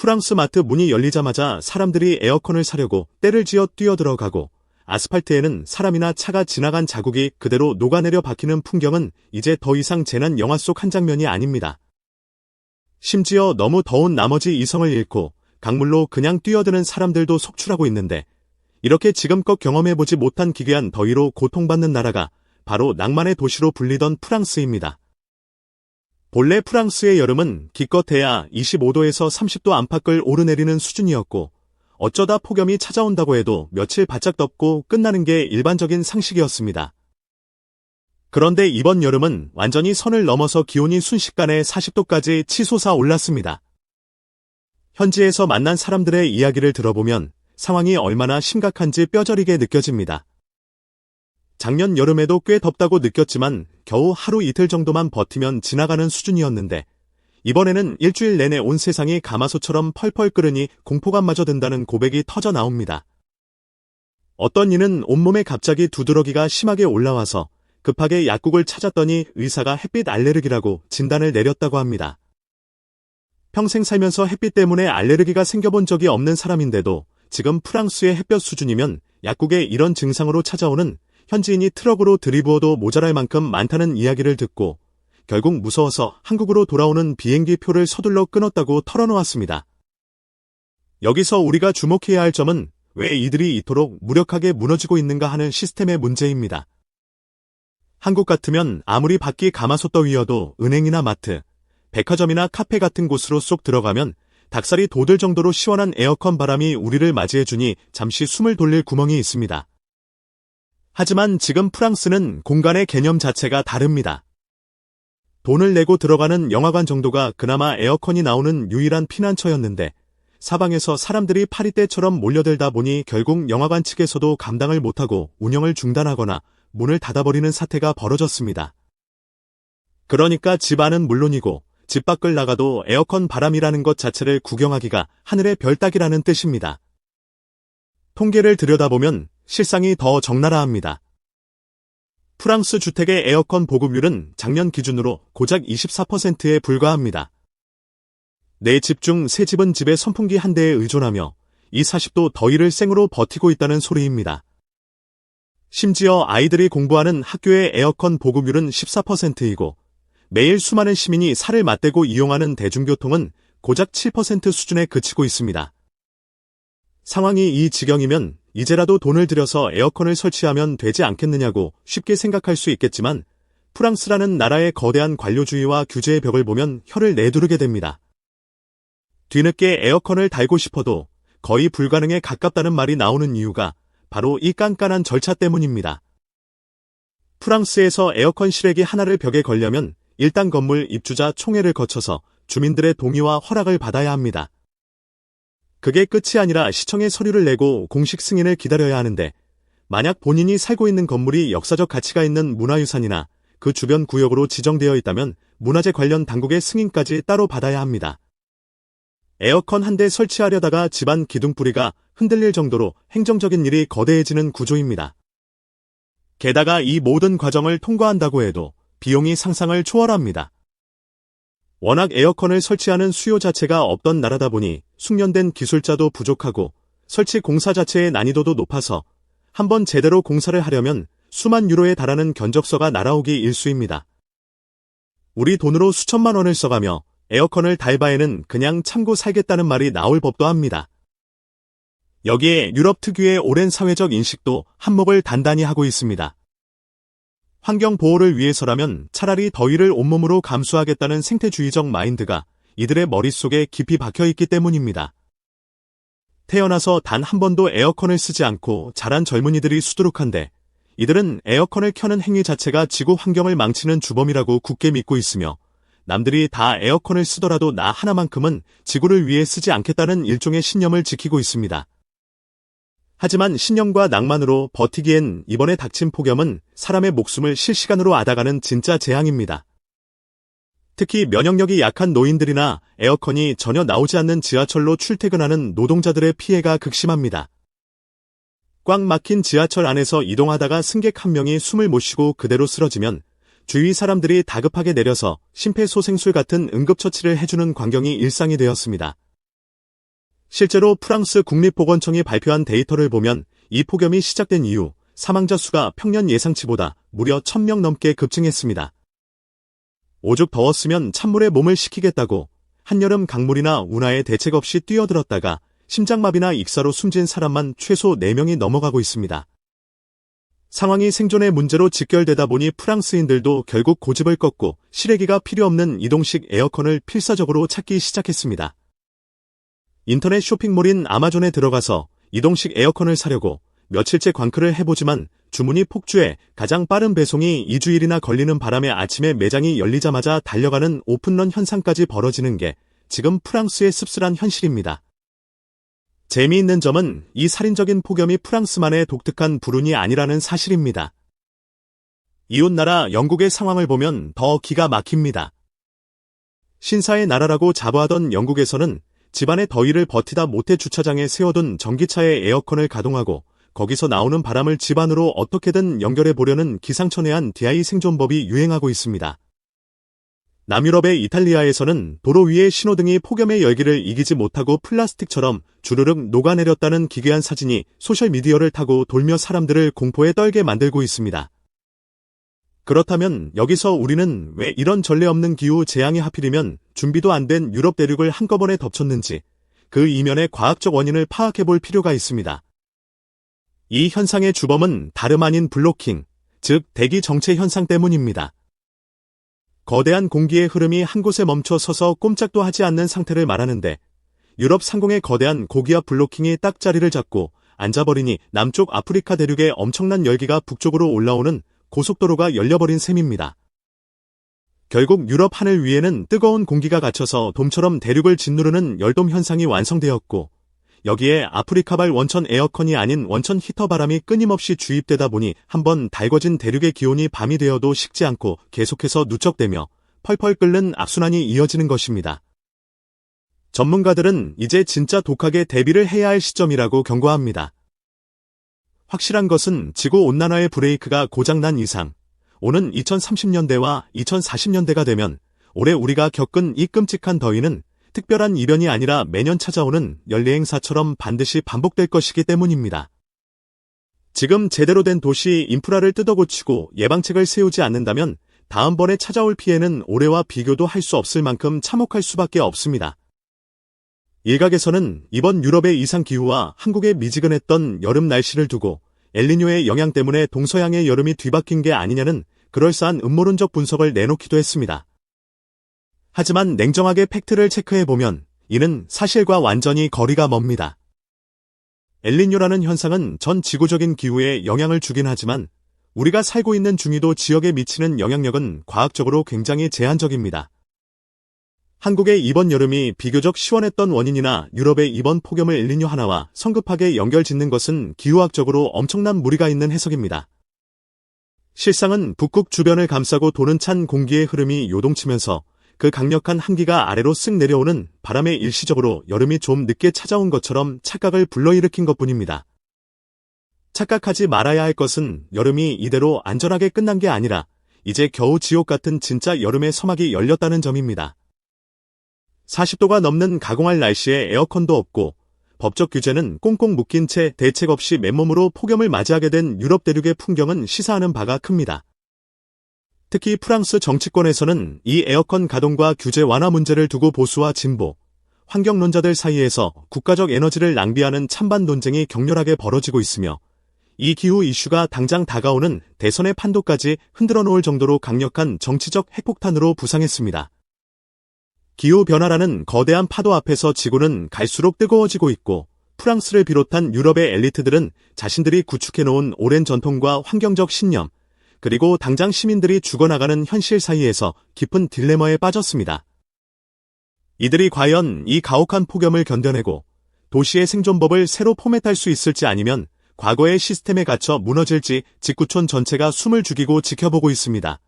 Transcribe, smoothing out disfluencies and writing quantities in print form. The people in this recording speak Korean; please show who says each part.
Speaker 1: 프랑스 마트 문이 열리자마자 사람들이 에어컨을 사려고 떼를 지어 뛰어들어가고 아스팔트에는 사람이나 차가 지나간 자국이 그대로 녹아내려 박히는 풍경은 이제 더 이상 재난 영화 속 한 장면이 아닙니다. 심지어 너무 더운 나머지 이성을 잃고 강물로 그냥 뛰어드는 사람들도 속출하고 있는데 이렇게 지금껏 경험해보지 못한 기괴한 더위로 고통받는 나라가 바로 낭만의 도시로 불리던 프랑스입니다. 본래 프랑스의 여름은 기껏해야 25도에서 30도 안팎을 오르내리는 수준이었고 어쩌다 폭염이 찾아온다고 해도 며칠 바짝 덥고 끝나는 게 일반적인 상식이었습니다. 그런데 이번 여름은 완전히 선을 넘어서 기온이 순식간에 40도까지 치솟아 올랐습니다. 현지에서 만난 사람들의 이야기를 들어보면 상황이 얼마나 심각한지 뼈저리게 느껴집니다. 작년 여름에도 꽤 덥다고 느꼈지만 겨우 하루 이틀 정도만 버티면 지나가는 수준이었는데 이번에는 일주일 내내 온 세상이 가마솥처럼 펄펄 끓으니 공포감마저 든다는 고백이 터져 나옵니다. 어떤 이는 온몸에 갑자기 두드러기가 심하게 올라와서 급하게 약국을 찾았더니 의사가 햇빛 알레르기라고 진단을 내렸다고 합니다. 평생 살면서 햇빛 때문에 알레르기가 생겨본 적이 없는 사람인데도 지금 프랑스의 햇볕 수준이면 약국에 이런 증상으로 찾아오는 현지인이 트럭으로 들이부어도 모자랄 만큼 많다는 이야기를 듣고 결국 무서워서 한국으로 돌아오는 비행기 표를 서둘러 끊었다고 털어놓았습니다. 여기서 우리가 주목해야 할 점은 왜 이들이 이토록 무력하게 무너지고 있는가 하는 시스템의 문제입니다. 한국 같으면 아무리 밖이 가마솥 더위여도 은행이나 마트, 백화점이나 카페 같은 곳으로 쏙 들어가면 닭살이 돋을 정도로 시원한 에어컨 바람이 우리를 맞이해주니 잠시 숨을 돌릴 구멍이 있습니다. 하지만 지금 프랑스는 공간의 개념 자체가 다릅니다. 돈을 내고 들어가는 영화관 정도가 그나마 에어컨이 나오는 유일한 피난처였는데 사방에서 사람들이 파리떼처럼 몰려들다 보니 결국 영화관 측에서도 감당을 못하고 운영을 중단하거나 문을 닫아버리는 사태가 벌어졌습니다. 그러니까 집 안은 물론이고 집 밖을 나가도 에어컨 바람이라는 것 자체를 구경하기가 하늘의 별 따기라는 뜻입니다. 통계를 들여다보면 실상이 더 적나라합니다. 프랑스 주택의 에어컨 보급률은 작년 기준으로 고작 24%에 불과합니다. 4집 중 3집은 집에 선풍기 한 대에 의존하며 이 40도 더위를 생으로 버티고 있다는 소리입니다. 심지어 아이들이 공부하는 학교의 에어컨 보급률은 14%이고 매일 수많은 시민이 살을 맞대고 이용하는 대중교통은 고작 7% 수준에 그치고 있습니다. 상황이 이 지경이면 이제라도 돈을 들여서 에어컨을 설치하면 되지 않겠느냐고 쉽게 생각할 수 있겠지만 프랑스라는 나라의 거대한 관료주의와 규제의 벽을 보면 혀를 내두르게 됩니다. 뒤늦게 에어컨을 달고 싶어도 거의 불가능에 가깝다는 말이 나오는 이유가 바로 이 깐깐한 절차 때문입니다. 프랑스에서 에어컨 실외기 하나를 벽에 걸려면 일단 건물 입주자 총회를 거쳐서 주민들의 동의와 허락을 받아야 합니다. 그게 끝이 아니라 시청에 서류를 내고 공식 승인을 기다려야 하는데 만약 본인이 살고 있는 건물이 역사적 가치가 있는 문화유산이나 그 주변 구역으로 지정되어 있다면 문화재 관련 당국의 승인까지 따로 받아야 합니다. 에어컨 한 대 설치하려다가 집안 기둥뿌리가 흔들릴 정도로 행정적인 일이 거대해지는 구조입니다. 게다가 이 모든 과정을 통과한다고 해도 비용이 상상을 초월합니다. 워낙 에어컨을 설치하는 수요 자체가 없던 나라다 보니 숙련된 기술자도 부족하고 설치 공사 자체의 난이도도 높아서 한번 제대로 공사를 하려면 수만 유로에 달하는 견적서가 날아오기 일쑤입니다. 우리 돈으로 수천만 원을 써가며 에어컨을 달 바에는 그냥 참고 살겠다는 말이 나올 법도 합니다. 여기에 유럽 특유의 오랜 사회적 인식도 한몫을 단단히 하고 있습니다. 환경 보호를 위해서라면 차라리 더위를 온몸으로 감수하겠다는 생태주의적 마인드가 이들의 머릿속에 깊이 박혀있기 때문입니다. 태어나서 단 한 번도 에어컨을 쓰지 않고 자란 젊은이들이 수두룩한데 이들은 에어컨을 켜는 행위 자체가 지구 환경을 망치는 주범이라고 굳게 믿고 있으며 남들이 다 에어컨을 쓰더라도 나 하나만큼은 지구를 위해 쓰지 않겠다는 일종의 신념을 지키고 있습니다. 하지만 신념과 낭만으로 버티기엔 이번에 닥친 폭염은 사람의 목숨을 실시간으로 앗아가는 진짜 재앙입니다. 특히 면역력이 약한 노인들이나 에어컨이 전혀 나오지 않는 지하철로 출퇴근하는 노동자들의 피해가 극심합니다. 꽉 막힌 지하철 안에서 이동하다가 승객 한 명이 숨을 못 쉬고 그대로 쓰러지면 주위 사람들이 다급하게 내려서 심폐소생술 같은 응급처치를 해주는 광경이 일상이 되었습니다. 실제로 프랑스 국립보건청이 발표한 데이터를 보면 이 폭염이 시작된 이후 사망자 수가 평년 예상치보다 무려 1000명 넘게 급증했습니다. 오죽 더웠으면 찬물에 몸을 식히겠다고 한여름 강물이나 운하에 대책 없이 뛰어들었다가 심장마비나 익사로 숨진 사람만 최소 4명이 넘어가고 있습니다. 상황이 생존의 문제로 직결되다 보니 프랑스인들도 결국 고집을 꺾고 실외기가 필요 없는 이동식 에어컨을 필사적으로 찾기 시작했습니다. 인터넷 쇼핑몰인 아마존에 들어가서 이동식 에어컨을 사려고 며칠째 광클을 해보지만 주문이 폭주해 가장 빠른 배송이 2주일이나 걸리는 바람에 아침에 매장이 열리자마자 달려가는 오픈런 현상까지 벌어지는 게 지금 프랑스의 씁쓸한 현실입니다. 재미있는 점은 이 살인적인 폭염이 프랑스만의 독특한 불운이 아니라는 사실입니다. 이웃나라 영국의 상황을 보면 더 기가 막힙니다. 신사의 나라라고 자부하던 영국에서는 집안의 더위를 버티다 못해 주차장에 세워둔 전기차의 에어컨을 가동하고 거기서 나오는 바람을 집 안으로 어떻게든 연결해 보려는 기상천외한 DI 생존법이 유행하고 있습니다. 남유럽의 이탈리아에서는 도로 위의 신호등이 폭염의 열기를 이기지 못하고 플라스틱처럼 주르륵 녹아내렸다는 기괴한 사진이 소셜미디어를 타고 돌며 사람들을 공포에 떨게 만들고 있습니다. 그렇다면 여기서 우리는 왜 이런 전례 없는 기후 재앙이 하필이면 준비도 안 된 유럽 대륙을 한꺼번에 덮쳤는지 그 이면의 과학적 원인을 파악해 볼 필요가 있습니다. 이 현상의 주범은 다름 아닌 블로킹, 즉 대기 정체 현상 때문입니다. 거대한 공기의 흐름이 한 곳에 멈춰 서서 꼼짝도 하지 않는 상태를 말하는데 유럽 상공의 거대한 고기압 블로킹이 딱 자리를 잡고 앉아버리니 남쪽 아프리카 대륙의 엄청난 열기가 북쪽으로 올라오는 고속도로가 열려버린 셈입니다. 결국 유럽 하늘 위에는 뜨거운 공기가 갇혀서 돔처럼 대륙을 짓누르는 열돔 현상이 완성되었고 여기에 아프리카발 원천 에어컨이 아닌 원천 히터 바람이 끊임없이 주입되다 보니 한번 달궈진 대륙의 기온이 밤이 되어도 식지 않고 계속해서 누적되며 펄펄 끓는 악순환이 이어지는 것입니다. 전문가들은 이제 진짜 독하게 대비를 해야 할 시점이라고 경고합니다. 확실한 것은 지구온난화의 브레이크가 고장난 이상 오는 2030년대와 2040년대가 되면 올해 우리가 겪은 이 끔찍한 더위는 특별한 이변이 아니라 매년 찾아오는 연례행사처럼 반드시 반복될 것이기 때문입니다. 지금 제대로 된 도시 인프라를 뜯어고치고 예방책을 세우지 않는다면 다음번에 찾아올 피해는 올해와 비교도 할 수 없을 만큼 참혹할 수밖에 없습니다. 일각에서는 이번 유럽의 이상기후와 한국의 미지근했던 여름 날씨를 두고 엘니뇨의 영향 때문에 동서양의 여름이 뒤바뀐 게 아니냐는 그럴싸한 음모론적 분석을 내놓기도 했습니다. 하지만 냉정하게 팩트를 체크해보면 이는 사실과 완전히 거리가 멉니다. 엘니뇨라는 현상은 전 지구적인 기후에 영향을 주긴 하지만 우리가 살고 있는 중위도 지역에 미치는 영향력은 과학적으로 굉장히 제한적입니다. 한국의 이번 여름이 비교적 시원했던 원인이나 유럽의 이번 폭염을 엘니뇨 하나와 성급하게 연결짓는 것은 기후학적으로 엄청난 무리가 있는 해석입니다. 실상은 북극 주변을 감싸고 도는 찬 공기의 흐름이 요동치면서 그 강력한 한기가 아래로 쓱 내려오는 바람에 일시적으로 여름이 좀 늦게 찾아온 것처럼 착각을 불러일으킨 것뿐입니다. 착각하지 말아야 할 것은 여름이 이대로 안전하게 끝난 게 아니라 이제 겨우 지옥 같은 진짜 여름의 서막이 열렸다는 점입니다. 40도가 넘는 가공할 날씨에 에어컨도 없고 법적 규제는 꽁꽁 묶인 채 대책 없이 맨몸으로 폭염을 맞이하게 된 유럽 대륙의 풍경은 시사하는 바가 큽니다. 특히 프랑스 정치권에서는 이 에어컨 가동과 규제 완화 문제를 두고 보수와 진보, 환경론자들 사이에서 국가적 에너지를 낭비하는 찬반 논쟁이 격렬하게 벌어지고 있으며 이 기후 이슈가 당장 다가오는 대선의 판도까지 흔들어 놓을 정도로 강력한 정치적 핵폭탄으로 부상했습니다. 기후변화라는 거대한 파도 앞에서 지구는 갈수록 뜨거워지고 있고 프랑스를 비롯한 유럽의 엘리트들은 자신들이 구축해놓은 오랜 전통과 환경적 신념, 그리고 당장 시민들이 죽어나가는 현실 사이에서 깊은 딜레마에 빠졌습니다. 이들이 과연 이 가혹한 폭염을 견뎌내고 도시의 생존법을 새로 포맷할 수 있을지 아니면 과거의 시스템에 갇혀 무너질지 직구촌 전체가 숨을 죽이고 지켜보고 있습니다.